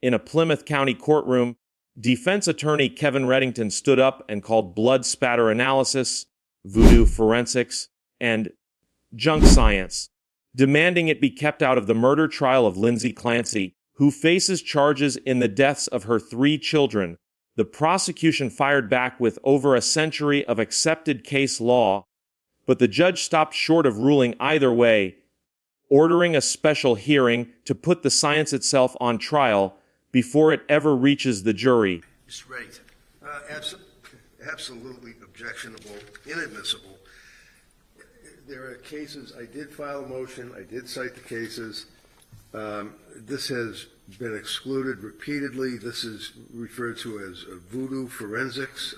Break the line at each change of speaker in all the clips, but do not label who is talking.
In a Plymouth County courtroom, defense attorney Kevin Reddington stood up and called blood spatter analysis, voodoo forensics, and junk science, demanding it be kept out of the murder trial of Lindsay Clancy, who faces charges in the deaths of her 3 children. The prosecution fired back with over a century of accepted case law, but the judge stopped short of ruling either way, ordering a special hearing to put the science itself on trial before it ever reaches the jury.
Mr. Reddington. Absolutely objectionable, inadmissible. There are cases, I did file a motion, I did cite the cases. This has been excluded repeatedly. This is referred to as voodoo forensics.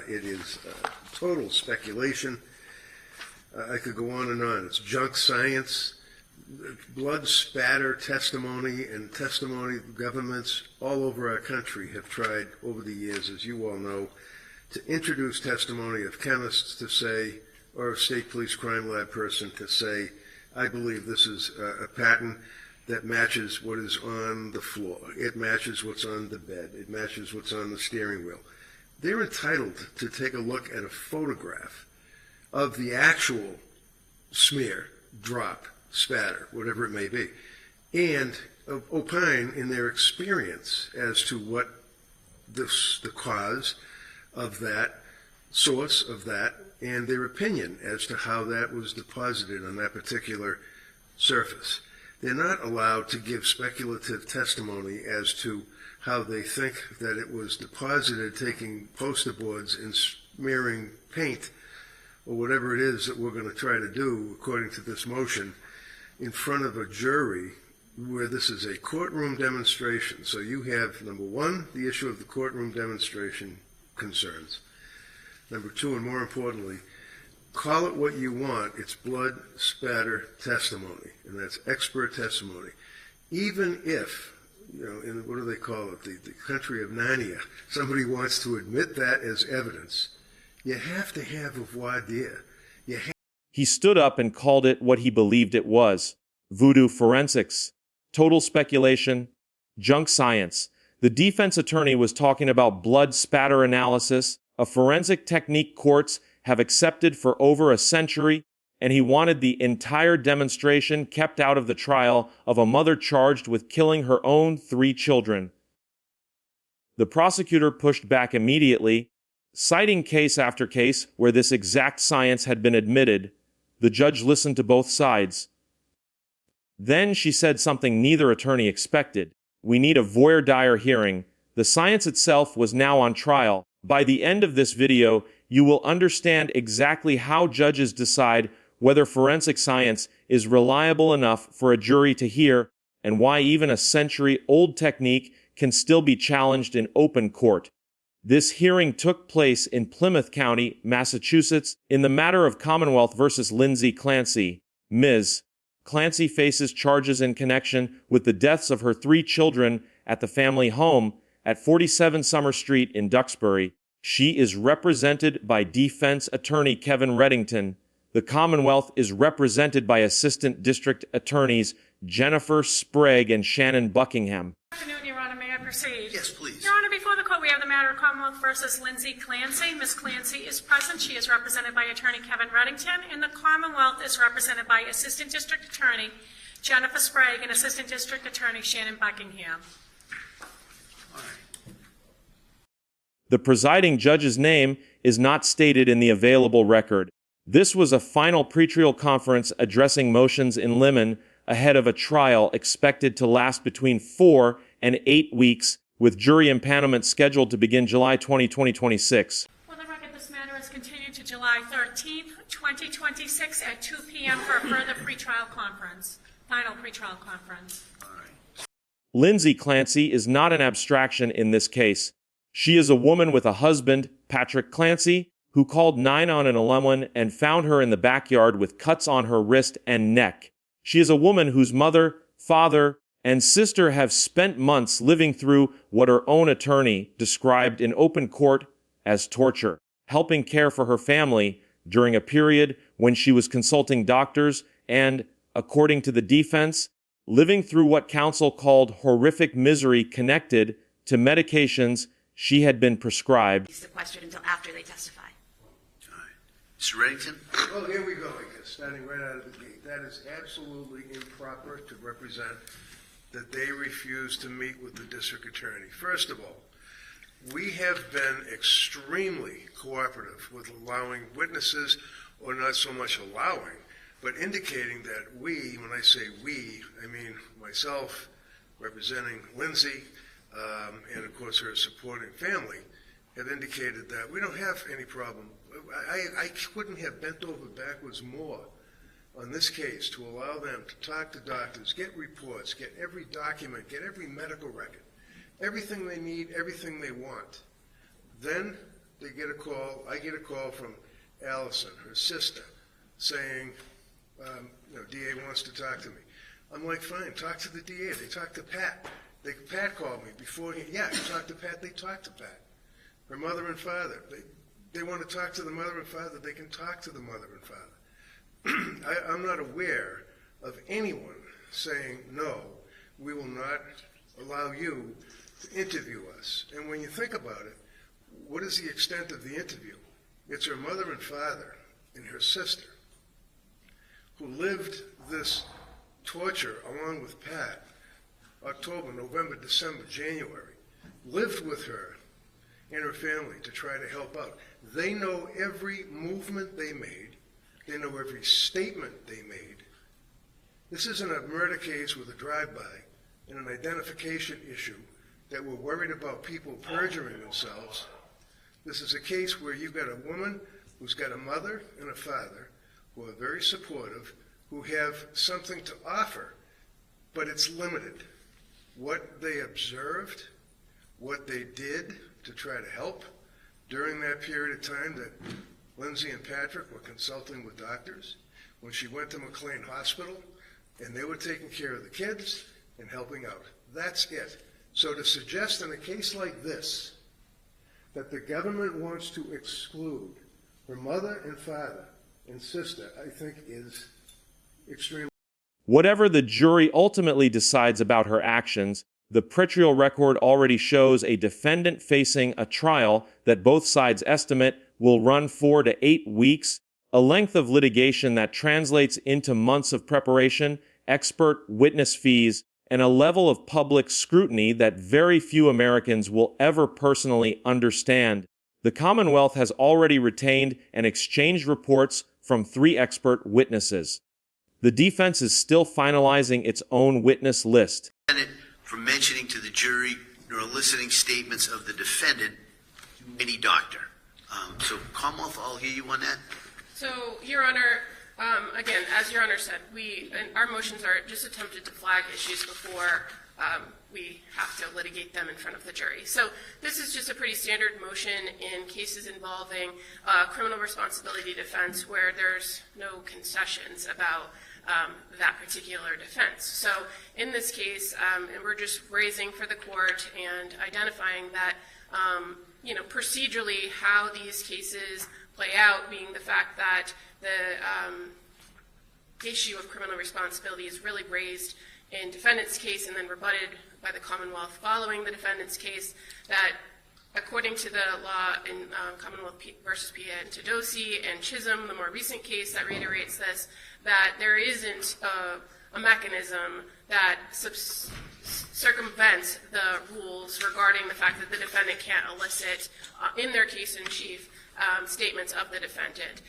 It is total speculation. I could go on and on. It's junk science. Blood spatter testimony and testimony governments all over our country have tried over the years, as you all know, to introduce testimony of chemists to say, or a state police crime lab person to say, I believe this is a pattern that matches what is on the floor. It matches what's on the bed. It matches what's on the steering wheel. They're entitled to take a look at a photograph of the actual smear, drop, spatter, whatever it may be, and opine in their experience as to what the cause of that, source of that, and their opinion as to how that was deposited on that particular surface. They're not allowed to give speculative testimony as to how they think that it was deposited, taking poster boards and smearing paint or whatever it is that we're going to try to do, according to this motion, in front of a jury where this is a courtroom demonstration. So you have, number one, the issue of the courtroom demonstration concerns. Number two, and more importantly, call it what you want, it's blood spatter testimony, and that's expert testimony. Even if, in what do they call it, the country of Narnia, somebody wants to admit that as evidence, you have to have a voir dire.
He stood up and called it what he believed it was: voodoo forensics, total speculation, junk science. The defense attorney was talking about blood spatter analysis, a forensic technique courts have accepted for over a century, and he wanted the entire demonstration kept out of the trial of a mother charged with killing her own 3 children. The prosecutor pushed back immediately, citing case after case where this exact science had been admitted. The judge listened to both sides. Then she said something neither attorney expected. We need a voir dire hearing. The science itself was now on trial. By the end of this video, you will understand exactly how judges decide whether forensic science is reliable enough for a jury to hear, and why even a century-old technique can still be challenged in open court. This hearing took place in Plymouth County, Massachusetts, in the matter of Commonwealth versus Lindsay Clancy. Ms. Clancy faces charges in connection with the deaths of her 3 children at the family home at 47 Summer Street in Duxbury. She is represented by defense attorney Kevin Reddington. The Commonwealth is represented by Assistant District Attorneys Jennifer Sprague and Shannon Buckingham.
Good afternoon, Your Honor. May I proceed?
Yes, please.
Your Honor, before the court, we have the matter of Commonwealth versus Lindsay Clancy. Ms. Clancy is present. She is represented by attorney Kevin Reddington, and the Commonwealth is represented by Assistant District Attorney Jennifer Sprague and Assistant District Attorney Shannon Buckingham.
All right.
The presiding judge's name is not stated in the available record. This was a final pretrial conference addressing motions in limine ahead of a trial expected to last between 4 and 8 weeks, with jury impanelment scheduled to begin July 20, 2026.
For the record, this matter is continued to July 13th, 2026 at 2 p.m. for a further pretrial conference, final pretrial conference.
All right.
Lindsay Clancy is not an abstraction in this case. She is a woman with a husband, Patrick Clancy, who called 911 and found her in the backyard with cuts on her wrist and neck. She is a woman whose mother, father, and sister have spent months living through what her own attorney described in open court as torture, helping care for her family during a period when she was consulting doctors and, according to the defense, living through what counsel called horrific misery connected to medications she had been prescribed.
Sequestered until after they testify.
All right. Mr. Reddington?
Well, here we go, I guess, starting right out of the gate. That is absolutely improper to represent that they refused to meet with the district attorney. First of all, we have been extremely cooperative with allowing witnesses, or not so much allowing, but indicating that we, when I say we, I mean myself representing Lindsay, and of course her supporting family, have indicated that we don't have any problem. I couldn't have bent over backwards more on this case to allow them to talk to doctors, get reports, get every document, get every medical record, everything they need, everything they want. Then they get a call, I get a call from Allison, her sister, saying, DA wants to talk to me. I'm like, fine, talk to the DA. They talked to Pat. Pat called me before you talked to Pat, they talked to Pat. Her mother and father, they want to talk to the mother and father, they can talk to the mother and father. I'm not aware of anyone saying, no, we will not allow you to interview us. And when you think about it, what is the extent of the interview? It's her mother and father and her sister who lived this torture along with Pat, October, November, December, January, lived with her and her family to try to help out. They know every movement they made. They know every statement they made. This isn't a murder case with a drive-by and an identification issue that we're worried about people perjuring themselves. This is a case where you've got a woman who's got a mother and a father who are very supportive, who have something to offer, but it's limited. What they observed, what they did to try to help during that period of time that Lindsay and Patrick were consulting with doctors, when she went to McLean Hospital, and they were taking care of the kids and helping out. That's it. So to suggest in a case like this that the government wants to exclude her mother and father and sister, I think is extremely...
Whatever the jury ultimately decides about her actions, the Pretrial record already shows a defendant facing a trial that both sides estimate will run 4 to 8 weeks, a length of litigation that translates into months of preparation, expert witness fees, and a level of public scrutiny that very few Americans will ever personally understand. The Commonwealth has already retained and exchanged reports from 3 expert witnesses. The defense is still finalizing its own witness list.
From mentioning to the jury or eliciting statements of the defendant to any doctor. So, Commonwealth, I'll hear you on that.
So, Your Honor, again, as Your Honor said, our motions are just attempted to flag issues before we have to litigate them in front of the jury. So this is just a pretty standard motion in cases involving criminal responsibility defense where there's no concessions about that particular defense. So in this case, and we're just raising for the court and identifying that, procedurally how these cases play out, being the fact that the issue of criminal responsibility is really raised in defendant's case and then rebutted by the Commonwealth following the defendant's case, that according to the law in Commonwealth versus Piantadosi and Chisholm, the more recent case that reiterates this, that there isn't a mechanism that circumvents the rules regarding the fact that the defendant can't elicit in their case in chief statements of the defendant.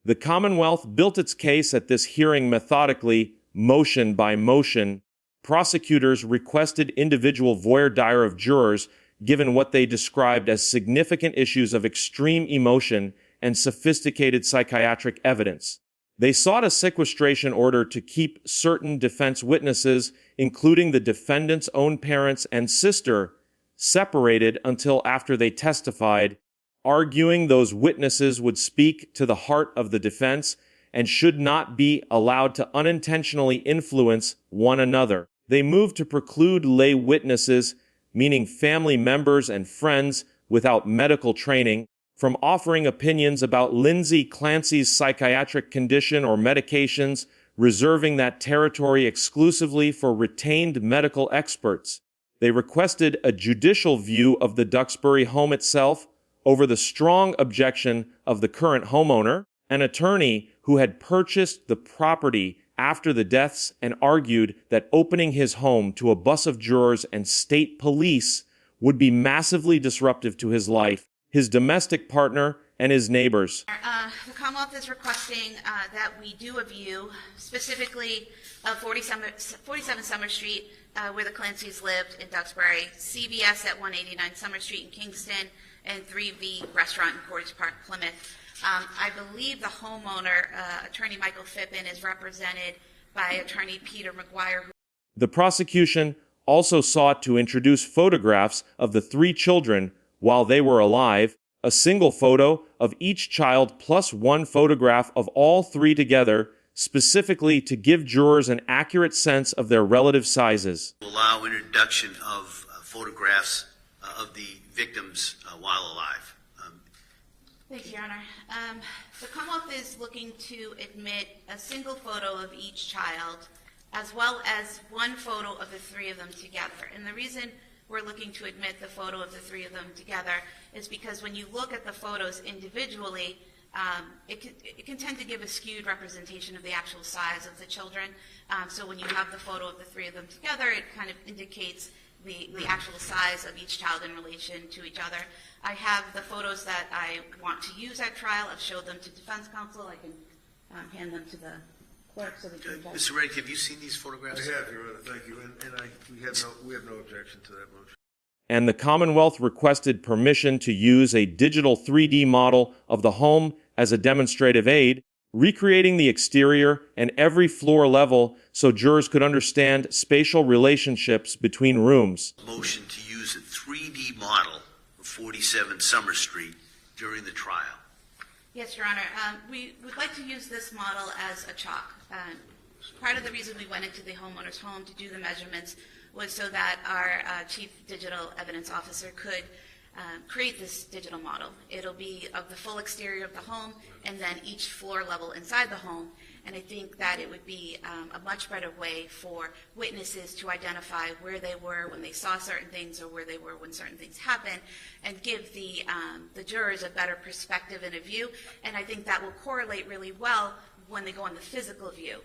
The Commonwealth built its case at this hearing methodically, motion by motion. Prosecutors requested individual voir dire of jurors given what they described as significant issues of extreme emotion and sophisticated psychiatric evidence. They sought a sequestration order to keep certain defense witnesses, including the defendant's own parents and sister, separated until after they testified, arguing those witnesses would speak to the heart of the defense and should not be allowed to unintentionally influence one another. They moved to preclude lay witnesses, meaning family members and friends without medical training, from offering opinions about Lindsay Clancy's psychiatric condition or medications reserving that territory exclusively for retained medical experts. They requested a judicial view of the Duxbury home itself over the strong objection of the current homeowner, an attorney who had purchased the property after the deaths and argued that opening his home to a bus of jurors and state police would be massively disruptive to his life, his domestic partner, and his neighbors.
The Commonwealth is requesting that we do a view, specifically of 47 Summer Street, where the Clancys lived in Duxbury, CVS at 189 Summer Street in Kingston, and 3V Restaurant in Portage Park, Plymouth. I believe the homeowner, Attorney Michael Phippen, is represented by Attorney Peter McGuire.
The prosecution also sought to introduce photographs of the 3 children while they were alive, a single photo of each child plus one photograph of all 3 together, specifically to give jurors an accurate sense of their relative sizes.
Allow introduction of photographs of the victims while alive.
Thank you, Your Honor. The Commonwealth is looking to admit a single photo of each child, as well as one photo of the 3 of them together. And the reason we're looking to admit the photo of the 3 of them together is because when you look at the photos individually, it can tend to give a skewed representation of the actual size of the children. So when you have the photo of the 3 of them together, it kind of indicates the actual size of each child in relation to each other. I have the photos that I want to use at trial. I've showed them to defense counsel. I can hand them to the clerk so that they can
Mr. Reddick, have you seen these photographs?
I have, Your Honor, thank you, we have no objection to that motion.
And the Commonwealth requested permission to use a digital 3D model of the home as a demonstrative aid, recreating the exterior and every floor level so jurors could understand spatial relationships between rooms.
Motion to use a 3D model of 47 Summer Street during the trial.
Yes, Your Honor. We would like to use this model as a chalk. Part of the reason we went into the homeowner's home to do the measurements was so that our chief digital evidence officer could create this digital model. It'll be of the full exterior of the home and then each floor level inside the home. And I think that it would be a much better way for witnesses to identify where they were when they saw certain things or where they were when certain things happened, and give the jurors a better perspective and a view. And I think that will correlate really well when they go on the physical view.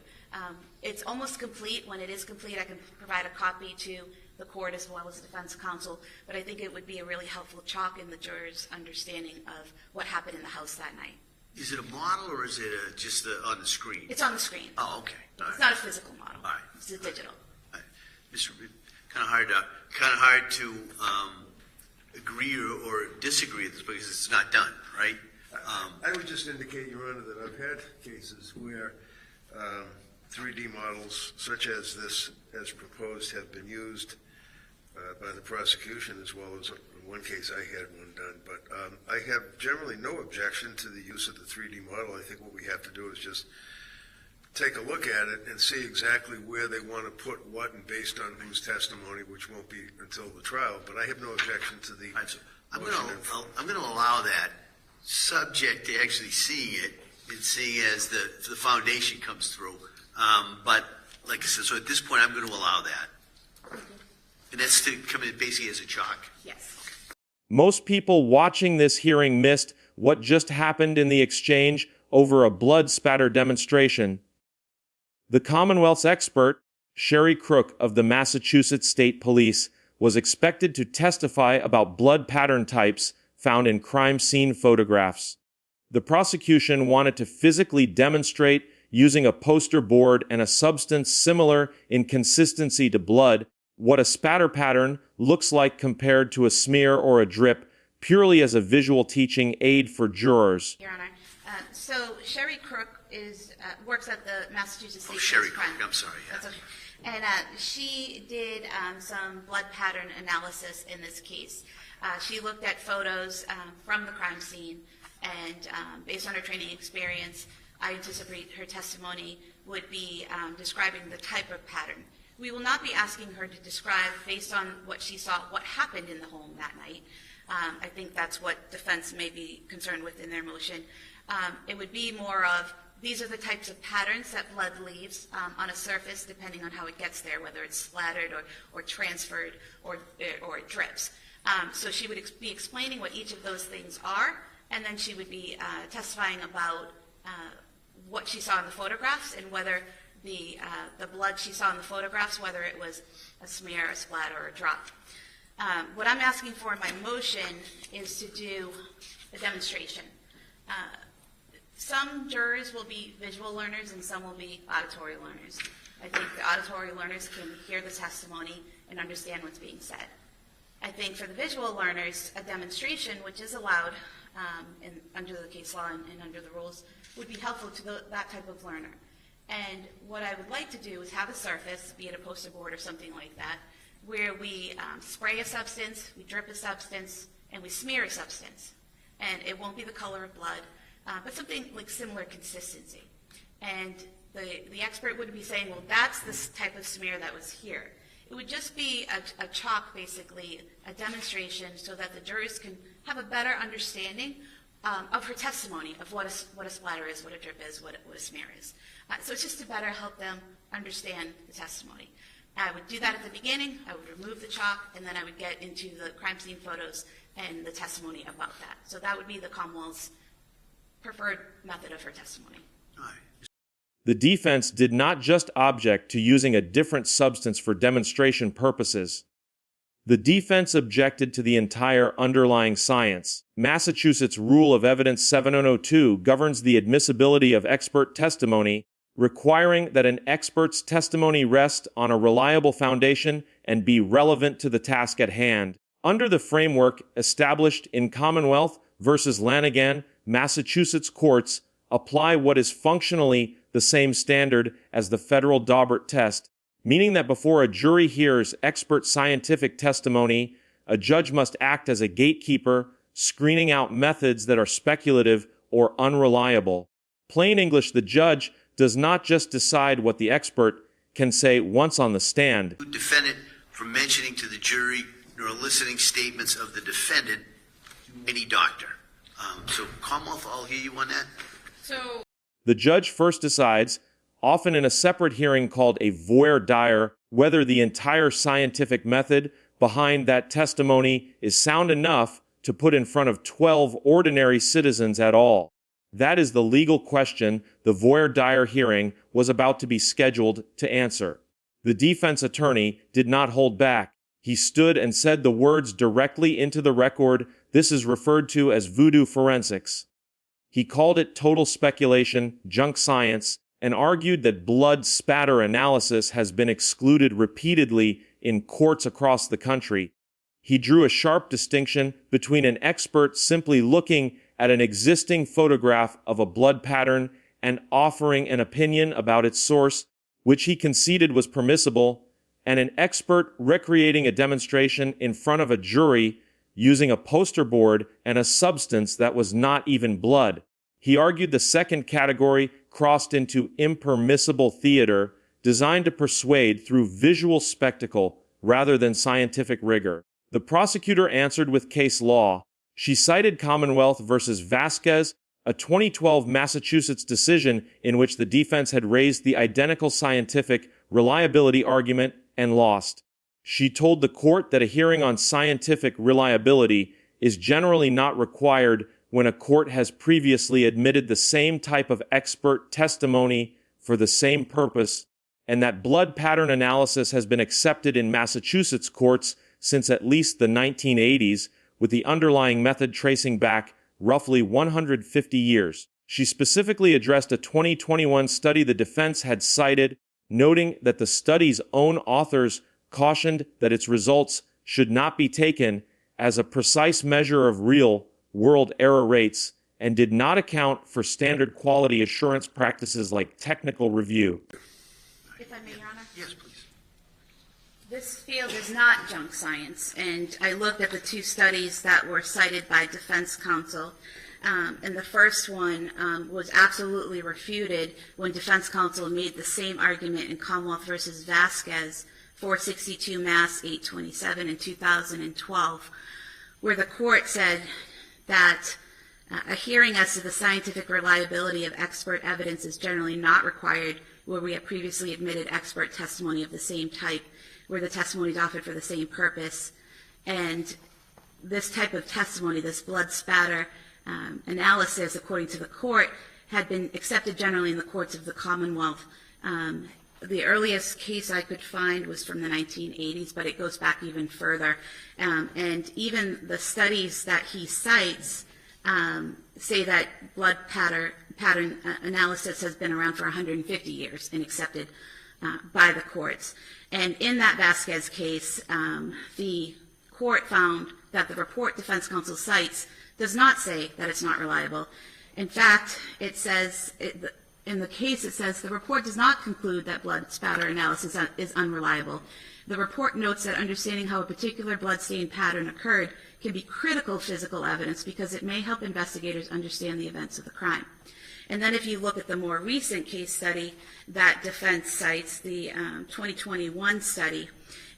It's almost complete. When it is complete, I can provide a copy to the court as well as the defense counsel, but I think it would be a really helpful chalk in the jurors' understanding of what happened in the house that night.
Is it a model or is it just on the screen?
It's on the screen.
Oh, okay.
It's not a physical model.
All right.
It's a digital.
Mr. Kind of hard to agree or disagree with this because it's not done, right?
I would just indicate, Your Honor, that I've had cases where 3D models such as this, as proposed, have been used by the prosecution, as well as in one case I had one done. But I have generally no objection to the use of the 3D model. I think what we have to do is just take a look at it and see exactly where they want to put what, and based on whose testimony, which won't be until the trial. But I have no objection to the
Right, so I'm going to allow that, subject to actually seeing it and seeing as the foundation comes through. But like I said, so at this point, I'm going to allow that. And that's to come in basically as a chalk.
Yes.
Most people watching this hearing missed what just happened in the exchange over a blood spatter demonstration. The Commonwealth's expert, Sherry Crook of the Massachusetts State Police, was expected to testify about blood pattern types found in crime scene photographs. The prosecution wanted to physically demonstrate, using a poster board and a substance similar in consistency to blood, what a spatter pattern looks like compared to a smear or a drip, purely as a visual teaching aid for jurors.
Your Honor. So Sherry Crook works at the Massachusetts State
Sherry
Police Crime.
Crook, I'm sorry. Yeah.
That's okay. And she did some blood pattern analysis in this case. She looked at photos from the crime scene, and based on her training experience, I anticipate her testimony would be describing the type of pattern. We will not be asking her to describe, based on what she saw, what happened in the home that night. I think that's what defense may be concerned with in their motion. It would be more of These are the types of patterns that blood leaves on a surface, depending on how it gets there, whether it's splattered or transferred or it drips. So she would be explaining what each of those things are, and then she would be testifying about what she saw in the photographs and whether the blood she saw in the photographs, whether it was a smear, a splatter, or a drop. What I'm asking for in my motion is to do a demonstration. Some jurors will be visual learners and some will be auditory learners. I think the auditory learners can hear the testimony and understand what's being said. I think for the visual learners, a demonstration, which is allowed under the case law and under the rules, would be helpful to that type of learner. And what I would like to do is have a surface, be it a poster board or something like that, where we spray a substance, we drip a substance, and we smear a substance. And it won't be the color of blood, but something like similar consistency. And the expert would be saying, well, that's this type of smear that was here. It would just be a chalk, basically, a demonstration so that the jurors can have a better understanding of her testimony, of what a splatter is, what a drip is, what a smear is. So it's just to better help them understand the testimony. I would do that at the beginning, I would remove the chalk, and then I would get into the crime scene photos and the testimony about that. So that would be the Commonwealth's preferred method of her testimony.
All right.
The defense did not just object to using a different substance for demonstration purposes. The defense objected to the entire underlying science. Massachusetts Rule of Evidence 7002 governs the admissibility of expert testimony, requiring that an expert's testimony rest on a reliable foundation and be relevant to the task at hand. Under the framework established in Commonwealth versus Lanigan, Massachusetts courts apply what is functionally the same standard as the federal Daubert test, meaning that before a jury hears expert scientific testimony, a judge must act as a gatekeeper, screening out methods that are speculative or unreliable. Plain English, the judge does not just decide what the expert can say once on the stand.
Defendant from mentioning to the jury nor eliciting statements of the defendant to any doctor. So Commonwealth, I'll hear you on that.
So
The judge first decides, often in a separate hearing called a voir dire, whether the entire scientific method behind that testimony is sound enough to put in front of 12 ordinary citizens at all. That is the legal question the voir dire hearing was about to be scheduled to answer. The defense attorney did not hold back. He stood and said the words directly into the record. This is referred to as voodoo forensics. He called it total speculation, junk science, and argued that blood spatter analysis has been excluded repeatedly in courts across the country. He drew a sharp distinction between an expert simply looking at an existing photograph of a blood pattern and offering an opinion about its source, which he conceded was permissible, and an expert recreating a demonstration in front of a jury using a poster board and a substance that was not even blood. He argued the second category crossed into impermissible theater, designed to persuade through visual spectacle rather than scientific rigor. The prosecutor answered with case law. She cited Commonwealth versus Vasquez, a 2012 Massachusetts decision in which the defense had raised the identical scientific reliability argument and lost. She told the court that a hearing on scientific reliability is generally not required when a court has previously admitted the same type of expert testimony for the same purpose, and that blood pattern analysis has been accepted in Massachusetts courts since at least the 1980s, with the underlying method tracing back roughly 150 years. She specifically addressed a 2021 study the defense had cited, noting that the study's own authors cautioned that its results should not be taken as a precise measure of real-world error rates and did not account for standard quality assurance practices like technical review.
If I may, Your Honor?
Yes, please.
This field is not junk science, and I looked at the two studies that were cited by defense counsel, and the first one was absolutely refuted when defense counsel made the same argument in Commonwealth versus Vasquez, 462 Mass. 827 in 2012, where the court said that A hearing as to the scientific reliability of expert evidence is generally not required where we have previously admitted expert testimony of the same type, where the testimony is offered for the same purpose. And this type of testimony, this blood spatter analysis, according to the court, had been accepted generally in the courts of the Commonwealth. The earliest case I could find was from the 1980s, but it goes back even further. And even the studies that he cites say that blood pattern analysis has been around for 150 years and accepted by the courts. And in that Vasquez case, the court found that the report defense counsel cites does not say that it's not reliable. In fact, it says, in the case it says, the report does not conclude that blood spatter analysis is unreliable. The report notes that understanding how a particular blood stain pattern occurred can be critical physical evidence because it may help investigators understand the events of the crime. And then if you look at the more recent case study that defense cites, the 2021 study,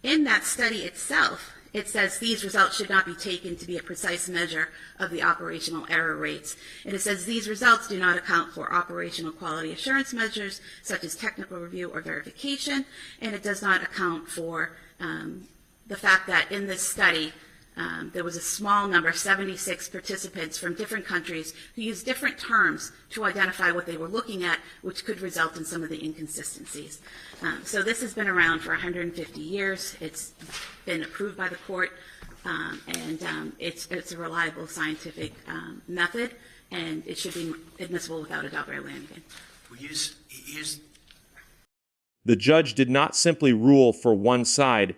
in that study itself, it says these results should not be taken to be a precise measure of the operational error rates. And it says these results do not account for operational quality assurance measures such as technical review or verification, and it does not account for the fact that in this study there was a small number, 76 participants from different countries who used different terms to identify what they were looking at, which could result in some of the inconsistencies. So this has been around for 150 years. It's been approved by the court, and it's a reliable scientific method, and it should be admissible without a Daubert Lanigan.
The judge did not simply rule for one side.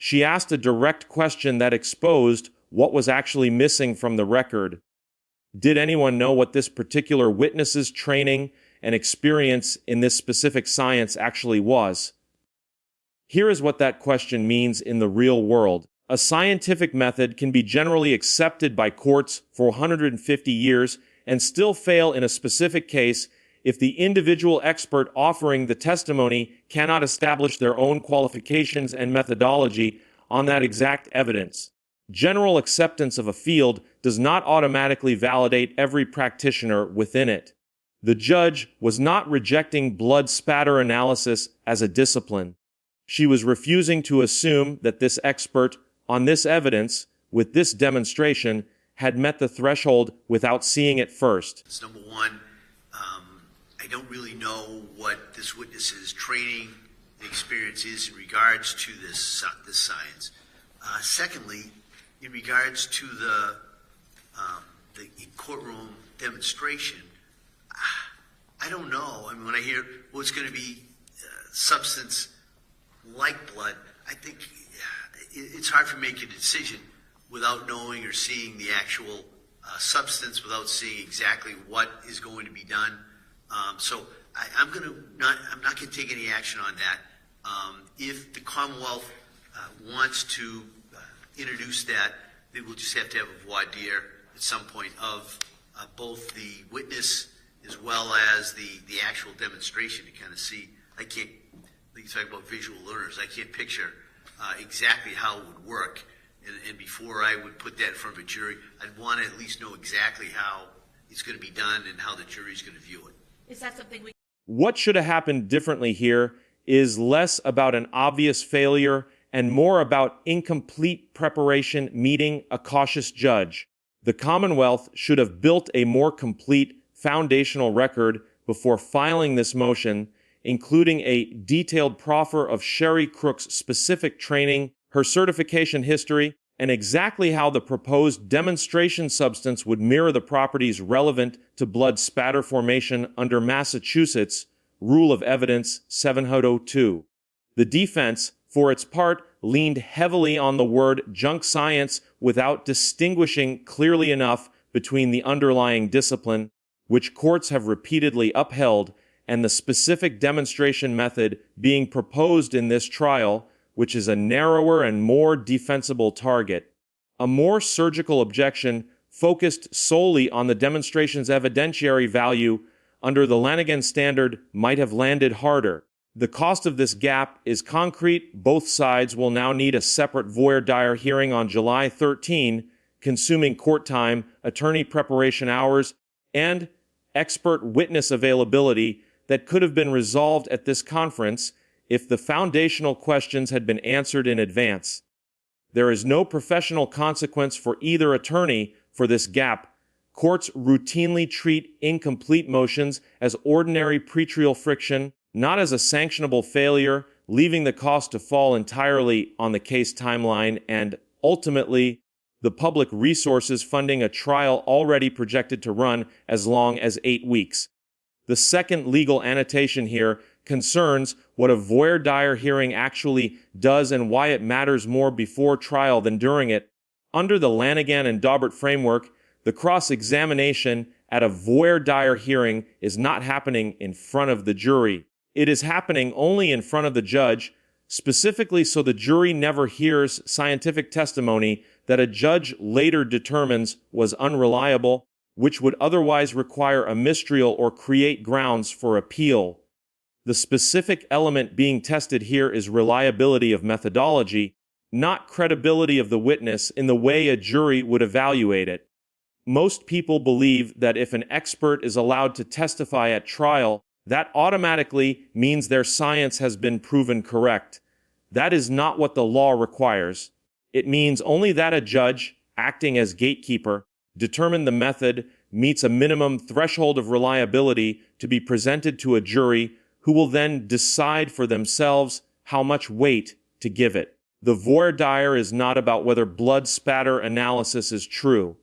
She asked a direct question that exposed what was actually missing from the record. Did anyone know what this particular witness's training and experience in this specific science actually was? Here is what that question means in the real world. A scientific method can be generally accepted by courts for 150 years and still fail in a specific case if the individual expert offering the testimony cannot establish their own qualifications and methodology on that exact evidence. General acceptance of a field does not automatically validate every practitioner within it. The judge was not rejecting blood spatter analysis as a discipline. She was refusing to assume that this expert, on this evidence, with this demonstration, had met the threshold without seeing it first.
That's number one. I don't really know what this witness's training and experience is in regards to this science. Secondly, in regards to the courtroom demonstration, I don't know. I mean, when I hear what's going to be substance like blood, I think it's hard for me to make a decision without knowing or seeing the actual substance, without seeing exactly what is going to be done. So I'm not going to take any action on that. If the Commonwealth wants to introduce that, they will just have to have a voir dire at some point of both the witness as well as the actual demonstration to kind of see. I can't, you talk about visual learners, I can't picture exactly how it would work. And before I would put that in front of a jury, I'd want to at least know exactly how it's going to be done and how the jury is going to view it.
Is that something we...
What should have happened differently here is less about an obvious failure and more about incomplete preparation meeting a cautious judge. The Commonwealth should have built a more complete foundational record before filing this motion, including a detailed proffer of Sherry Crook's specific training, her certification history, and exactly how the proposed demonstration substance would mirror the properties relevant to blood spatter formation under Massachusetts Rule of Evidence 702. The defense, for its part, leaned heavily on the word junk science without distinguishing clearly enough between the underlying discipline, which courts have repeatedly upheld, and the specific demonstration method being proposed in this trial, which is a narrower and more defensible target. A more surgical objection focused solely on the demonstration's evidentiary value under the Lanigan standard might have landed harder. The cost of this gap is concrete. Both sides will now need a separate voir dire hearing on July 13, consuming court time, attorney preparation hours, and expert witness availability that could have been resolved at this conference if the foundational questions had been answered in advance. There is no professional consequence for either attorney for this gap. Courts routinely treat incomplete motions as ordinary pretrial friction, not as a sanctionable failure, leaving the cost to fall entirely on the case timeline and, ultimately, the public resources funding a trial already projected to run as long as 8 weeks. The second legal annotation here concerns what a voir dire hearing actually does and why it matters more before trial than during it. Under the Lanigan and Daubert framework, the cross-examination at a voir dire hearing is not happening in front of the jury. It is happening only in front of the judge, specifically so the jury never hears scientific testimony that a judge later determines was unreliable, which would otherwise require a mistrial or create grounds for appeal. The specific element being tested here is reliability of methodology, not credibility of the witness in the way a jury would evaluate it. Most people believe that if an expert is allowed to testify at trial, that automatically means their science has been proven correct. That is not what the law requires. It means only that a judge, acting as gatekeeper, determine the method meets a minimum threshold of reliability to be presented to a jury who will then decide for themselves how much weight to give it. The voir dire is not about whether blood spatter analysis is true.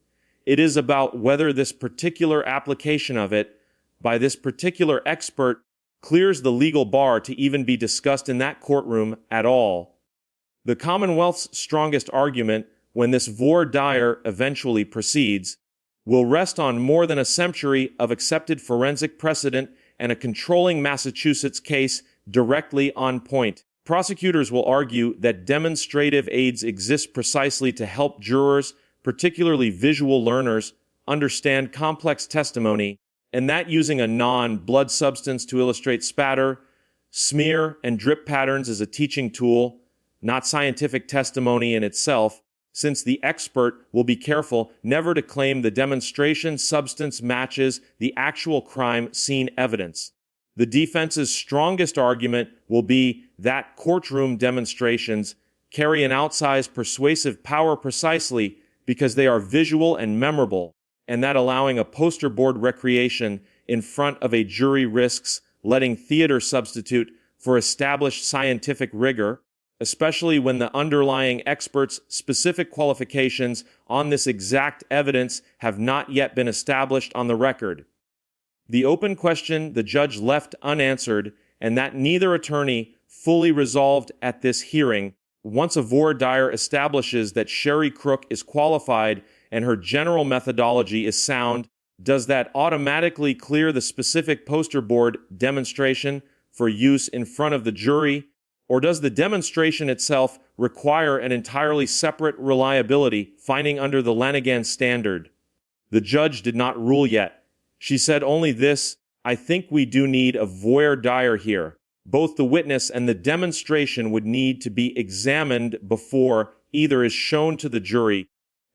It is about whether this particular application of it by this particular expert clears the legal bar to even be discussed in that courtroom at all. The Commonwealth's strongest argument, when this voir dire eventually proceeds, will rest on more than a century of accepted forensic precedent and a controlling Massachusetts case directly on point. Prosecutors will argue that demonstrative aids exist precisely to help jurors, particularly visual learners, understand complex testimony, and that using a non-blood substance to illustrate spatter, smear, and drip patterns is a teaching tool, not scientific testimony in itself, since the expert will be careful never to claim the demonstration substance matches the actual crime scene evidence. The defense's strongest argument will be that courtroom demonstrations carry an outsized persuasive power precisely because they are visual and memorable, and that allowing a poster board recreation in front of a jury risks letting theater substitute for established scientific rigor, especially when the underlying expert's specific qualifications on this exact evidence have not yet been established on the record. The open question the judge left unanswered, and that neither attorney fully resolved at this hearing, once a voir dire establishes that Sherry Crook is qualified and her general methodology is sound, does that automatically clear the specific poster board demonstration for use in front of the jury, or does the demonstration itself require an entirely separate reliability finding under the Lanigan standard? The judge did not rule yet. She said only this: I think we do need a voir dire here. Both the witness and the demonstration would need to be examined before either is shown to the jury,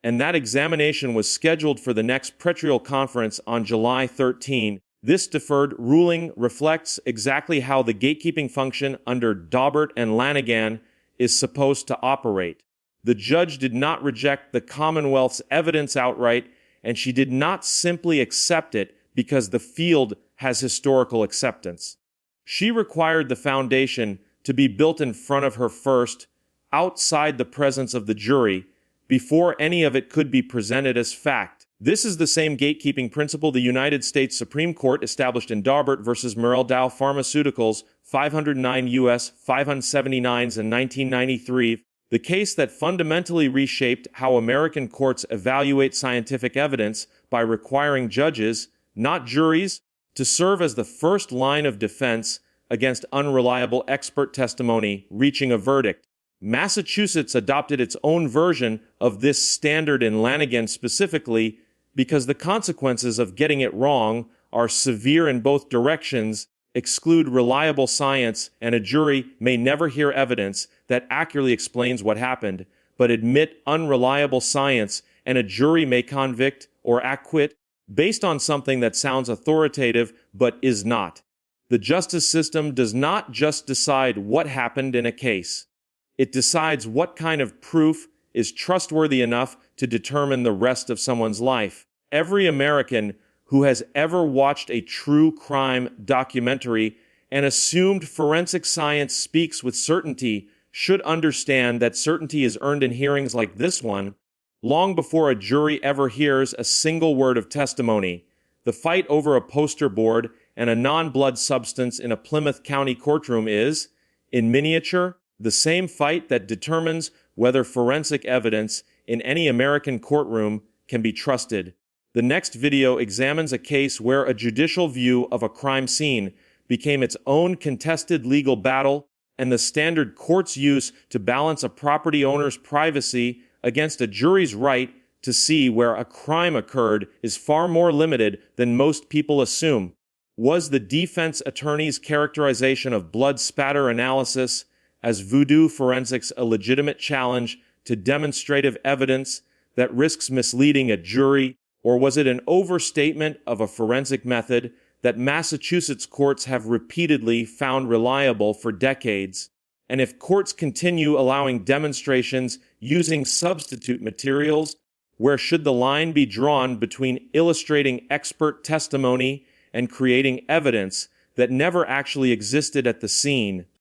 and that examination was scheduled for the next Pretrial conference on July 13. This deferred ruling reflects exactly how the gatekeeping function under Daubert and Lanigan is supposed to operate. The judge did not reject the Commonwealth's evidence outright, and she did not simply accept it because the field has historical acceptance. She required the foundation to be built in front of her first, outside the presence of the jury, before any of it could be presented as fact. This is the same gatekeeping principle the United States Supreme Court established in Daubert versus Merrell Dow Pharmaceuticals, 509 U.S. 579s in 1993, the case that fundamentally reshaped how American courts evaluate scientific evidence by requiring judges, not juries, to serve as the first line of defense against unreliable expert testimony reaching a verdict. Massachusetts adopted its own version of this standard in Lanigan specifically because the consequences of getting it wrong are severe in both directions, exclude reliable science, and a jury may never hear evidence that accurately explains what happened, but admit unreliable science and a jury may convict or acquit based on something that sounds authoritative but is not. The justice system does not just decide what happened in a case. It decides what kind of proof is trustworthy enough to determine the rest of someone's life. Every American who has ever watched a true crime documentary and assumed forensic science speaks with certainty should understand that certainty is earned in hearings like this one long before a jury ever hears a single word of testimony. The fight over a poster board and a non-blood substance in a Plymouth County courtroom is, in miniature, the same fight that determines whether forensic evidence in any American courtroom can be trusted. The next video examines a case where a judicial view of a crime scene became its own contested legal battle, and the standard courts use to balance a property owner's privacy against a jury's right to see where a crime occurred is far more limited than most people assume. Was the defense attorney's characterization of blood spatter analysis as voodoo forensics a legitimate challenge to demonstrative evidence that risks misleading a jury, or was it an overstatement of a forensic method that Massachusetts courts have repeatedly found reliable for decades? And if courts continue allowing demonstrations using substitute materials, where should the line be drawn between illustrating expert testimony and creating evidence that never actually existed at the scene?